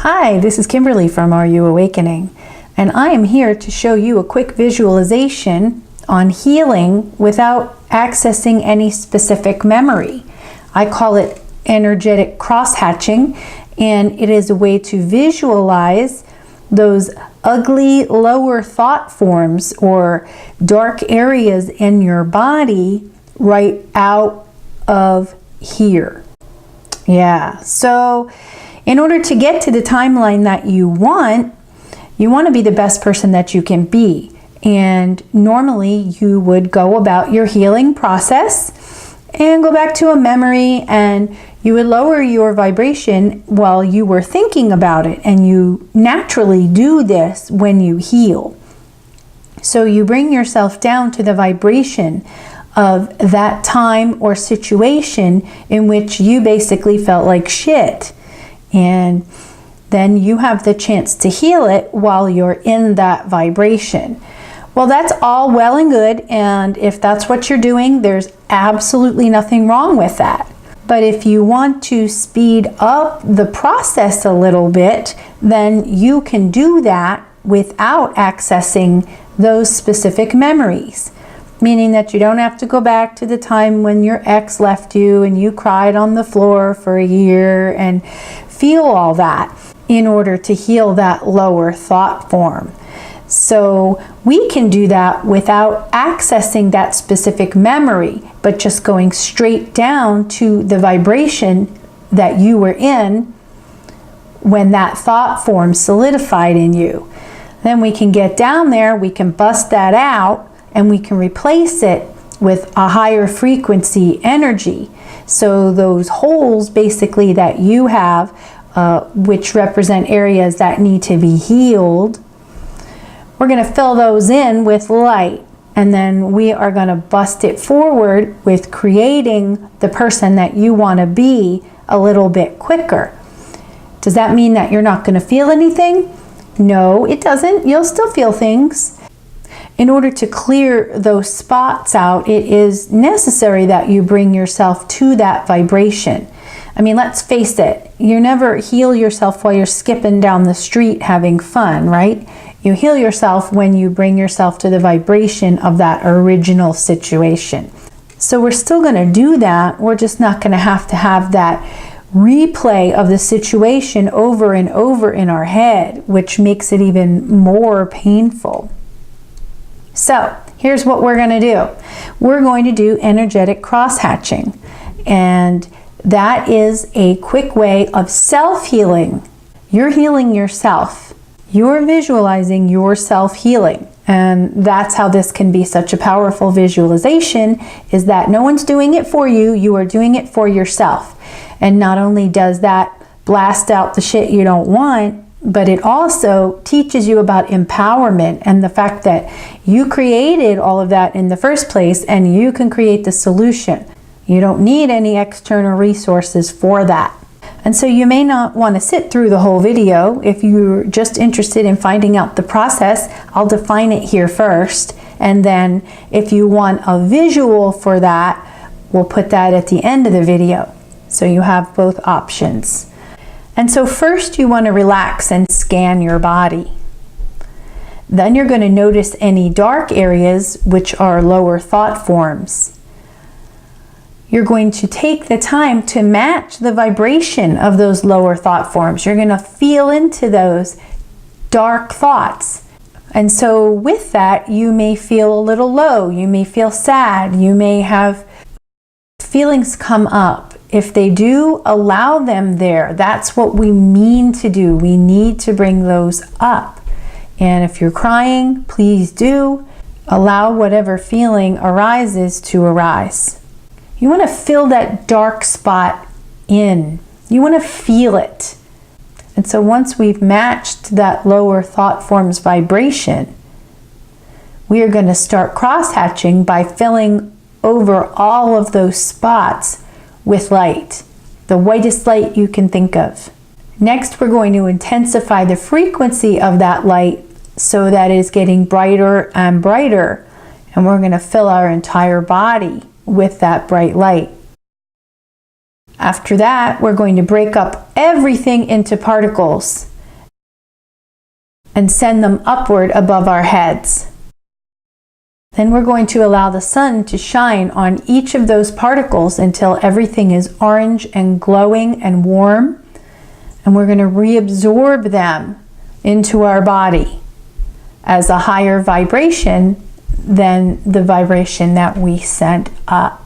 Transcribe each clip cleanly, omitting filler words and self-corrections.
Hi, this is Kimberly from Are You Awakening? And I am here to show you a quick visualization on healing without accessing any specific memory. I call it energetic crosshatching, and it is a way to visualize those ugly lower thought forms or dark areas in your body right out of here. Yeah, so in order to get to the timeline that you want to be the best person that you can be. And normally you would go about your healing process and go back to a memory, and you would lower your vibration while you were thinking about it. And you naturally do this when you heal. So you bring yourself down to the vibration of that time or situation in which you basically felt like shit. And then you have the chance to heal it while you're in that vibration. Well, that's all well and good, and if that's what you're doing, there's absolutely nothing wrong with that. But if you want to speed up the process a little bit, then you can do that without accessing those specific memories. Meaning that you don't have to go back to the time when your ex left you and you cried on the floor for a year and feel all that in order to heal that lower thought form. So we can do that without accessing that specific memory, but just going straight down to the vibration that you were in when that thought form solidified in you. Then we can get down there, we can bust that out, and we can replace it with a higher frequency energy. So those holes basically that you have, which represent areas that need to be healed, we're going to fill those in with light. And then we are going to bust it forward with creating the person that you want to be a little bit quicker. Does that mean that you're not going to feel anything? No, it doesn't. You'll still feel things. In order to clear those spots out, it is necessary that you bring yourself to that vibration. I mean, let's face it, you never heal yourself while you're skipping down the street having fun, right? You heal yourself when you bring yourself to the vibration of that original situation. So we're still going to do that. We're just not going to have that replay of the situation over and over in our head, which makes it even more painful. So here's what we're going to do. We're going to do energetic crosshatching, and that is a quick way of self-healing. You're healing yourself. You're visualizing yourself healing, and that's how this can be such a powerful visualization, is that no one's doing it for you, you are doing it for yourself. And not only does that blast out the shit you don't want, but it also teaches you about empowerment and the fact that you created all of that in the first place, and you can create the solution. You don't need any external resources for that. And so you may not want to sit through the whole video. If you're just interested in finding out the process, I'll define it here first. And then if you want a visual for that, we'll put that at the end of the video. So you have both options. And so first you want to relax and scan your body. Then you're going to notice any dark areas, which are lower thought forms. You're going to take the time to match the vibration of those lower thought forms. You're going to feel into those dark thoughts. And so with that, you may feel a little low. You may feel sad. You may have feelings come up. If they do, allow them there. That's what we mean to do. We need to bring those up. And if you're crying, please do. Allow whatever feeling arises to arise. You want to fill that dark spot in. You want to feel it. And so once we've matched that lower thought form's vibration, we are going to start crosshatching by filling over all of those spots with light, the whitest light you can think of. Next, we're going to intensify the frequency of that light so that it is getting brighter and brighter, and we're going to fill our entire body with that bright light. After that, we're going to break up everything into particles and send them upward above our heads. Then we're going to allow the sun to shine on each of those particles until everything is orange and glowing and warm. And we're going to reabsorb them into our body as a higher vibration than the vibration that we sent up.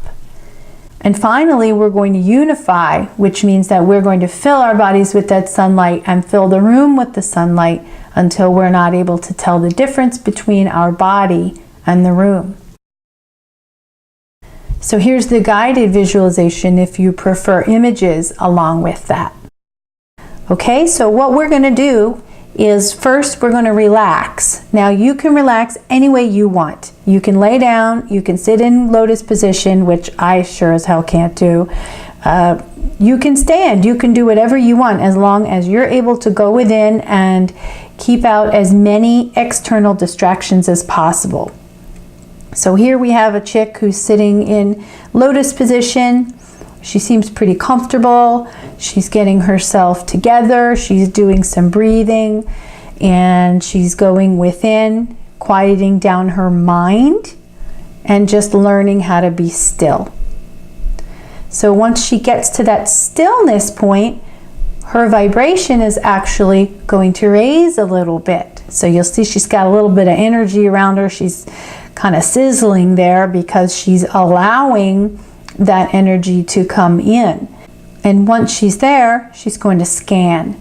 And finally, we're going to unify, which means that we're going to fill our bodies with that sunlight and fill the room with the sunlight until we're not able to tell the difference between our body and the room. So here's the guided visualization if you prefer images along with that. Okay, so what we're going to do is first we're going to relax. Now you can relax any way you want. You can lay down, you can sit in lotus position, which I sure as hell can't do. You can stand, you can do whatever you want as long as you're able to go within and keep out as many external distractions as possible. So here we have a chick who's sitting in lotus position. She seems pretty comfortable. She's getting herself together. She's doing some breathing and she's going within, quieting down her mind and just learning how to be still. So once she gets to that stillness point, her vibration is actually going to raise a little bit. So you'll see she's got a little bit of energy around her. She's kind of sizzling there because she's allowing that energy to come in. And once she's there, she's going to scan.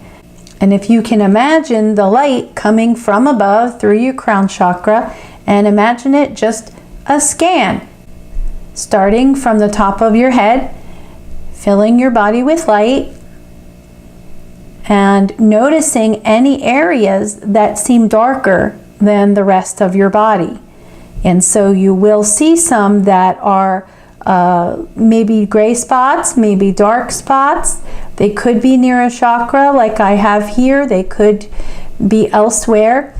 And if you can imagine the light coming from above through your crown chakra, and imagine it just a scan, starting from the top of your head, filling your body with light, and noticing any areas that seem darker than the rest of your body. And so you will see some that are maybe gray spots, maybe dark spots. They could be near a chakra like I have here. They could be elsewhere.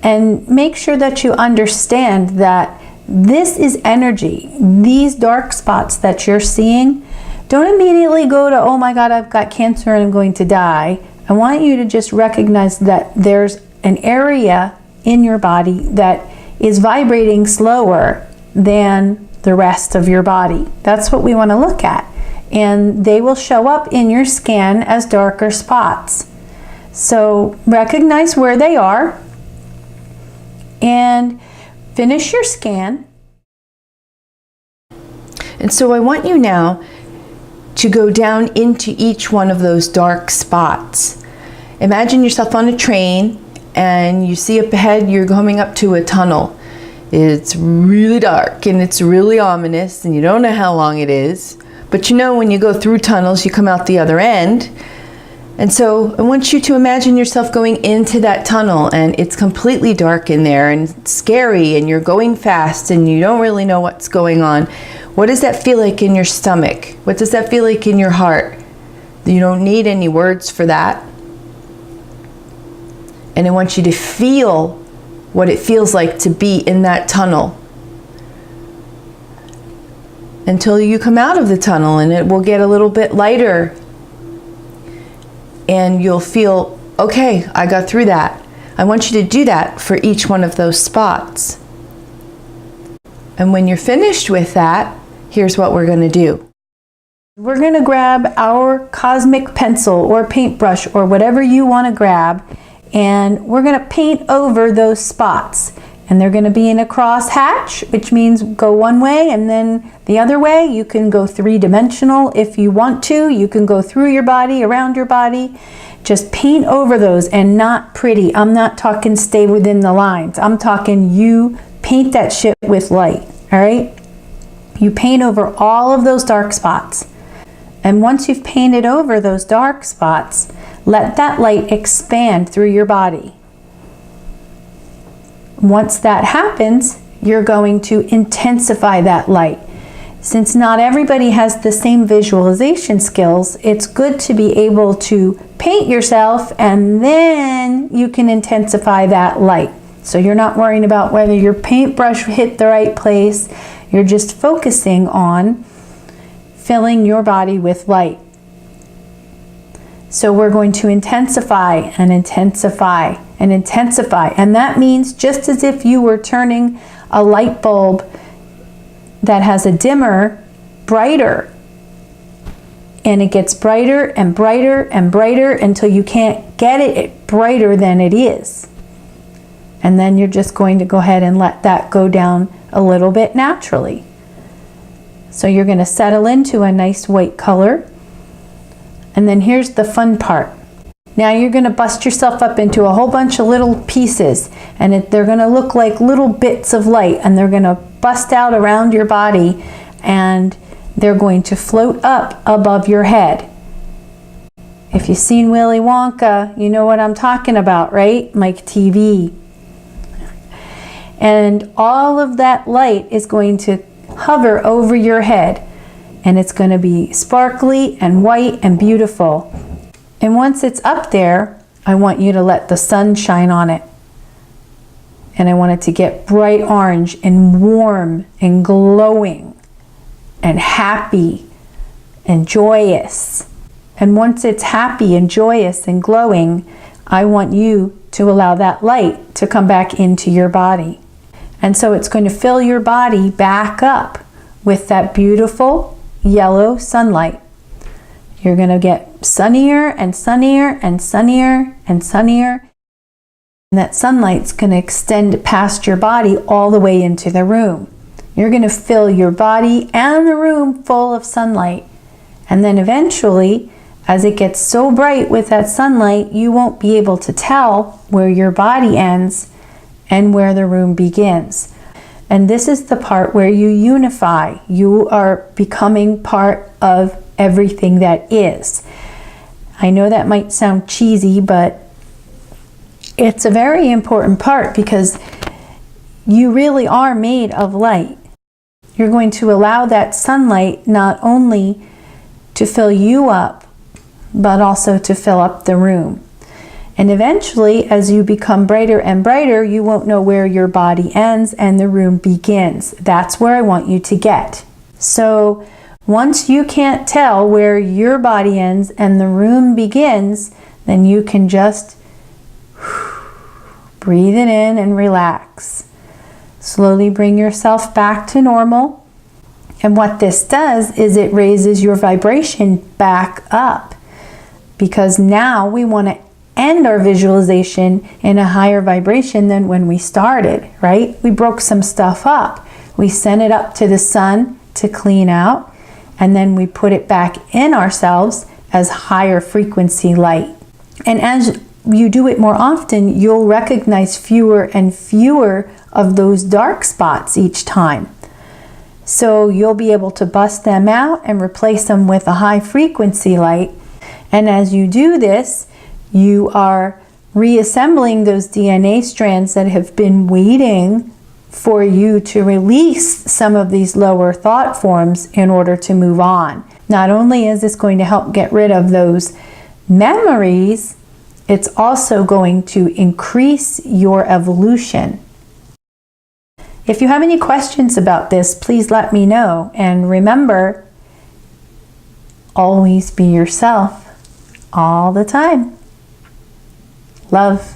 And make sure that you understand that this is energy. These dark spots that you're seeing, don't immediately go to, oh my God, I've got cancer and I'm going to die. I want you to just recognize that there's an area in your body that is vibrating slower than the rest of your body. That's what we want to look at. And they will show up in your scan as darker spots. So recognize where they are and finish your scan. And so I want you now to go down into each one of those dark spots. Imagine yourself on a train and you see up ahead you're coming up to a tunnel. It's really dark and it's really ominous and you don't know how long it is. But you know when you go through tunnels, you come out the other end. And so I want you to imagine yourself going into that tunnel and it's completely dark in there and scary and you're going fast and you don't really know what's going on. What does that feel like in your stomach? What does that feel like in your heart? You don't need any words for that. And I want you to feel what it feels like to be in that tunnel until you come out of the tunnel, and it will get a little bit lighter and you'll feel, okay, I got through that. I want you to do that for each one of those spots. And when you're finished with that, here's what we're going to do. We're going to grab our cosmic pencil or paintbrush or whatever you want to grab, and we're going to paint over those spots. And they're going to be in a crosshatch, which means go one way and then the other way. You can go three-dimensional if you want to. You can go through your body, around your body. Just paint over those, and not pretty. I'm not talking stay within the lines. I'm talking you paint that shit with light, all right? You paint over all of those dark spots. And once you've painted over those dark spots, let that light expand through your body. Once that happens, you're going to intensify that light. Since not everybody has the same visualization skills, it's good to be able to paint yourself and then you can intensify that light. So you're not worrying about whether your paintbrush hit the right place. You're just focusing on filling your body with light. So we're going to intensify and intensify and intensify. And that means just as if you were turning a light bulb that has a dimmer brighter. And it gets brighter and brighter and brighter until you can't get it brighter than it is. And then you're just going to go ahead and let that go down a little bit naturally. So you're going to settle into a nice white color. And then here's the fun part. Now you're going to bust yourself up into a whole bunch of little pieces, and they're going to look like little bits of light, and they're going to bust out around your body, and they're going to float up above your head. If you've seen Willy Wonka, you know what I'm talking about, right? Like TV. And all of that light is going to hover over your head, and it's going to be sparkly and white and beautiful. And once it's up there, I want you to let the sun shine on it. And I want it to get bright orange and warm and glowing and happy and joyous. And once it's happy and joyous and glowing, I want you to allow that light to come back into your body. And so it's going to fill your body back up with that beautiful yellow sunlight. You're going to get sunnier and sunnier and sunnier and sunnier. And that sunlight's going to extend past your body all the way into the room. You're going to fill your body and the room full of sunlight. And then eventually, as it gets so bright with that sunlight, you won't be able to tell where your body ends and where the room begins. And this is the part where you unify. You are becoming part of everything that is. I know that might sound cheesy, but it's a very important part because you really are made of light. You're going to allow that sunlight not only to fill you up, but also to fill up the room. And eventually, as you become brighter and brighter, you won't know where your body ends and the room begins. That's where I want you to get. So once you can't tell where your body ends and the room begins, then you can just breathe it in and relax. Slowly bring yourself back to normal. And what this does is it raises your vibration back up, because now we want to end our visualization in a higher vibration than when we started, right? We broke some stuff up. We sent it up to the sun to clean out, and then we put it back in ourselves as higher frequency light. And as you do it more often, you'll recognize fewer and fewer of those dark spots each time. So you'll be able to bust them out and replace them with a high frequency light. And as you do this, you are reassembling those DNA strands that have been waiting for you to release some of these lower thought forms in order to move on. Not only is this going to help get rid of those memories, it's also going to increase your evolution. If you have any questions about this, please let me know. And remember, always be yourself all the time. Love.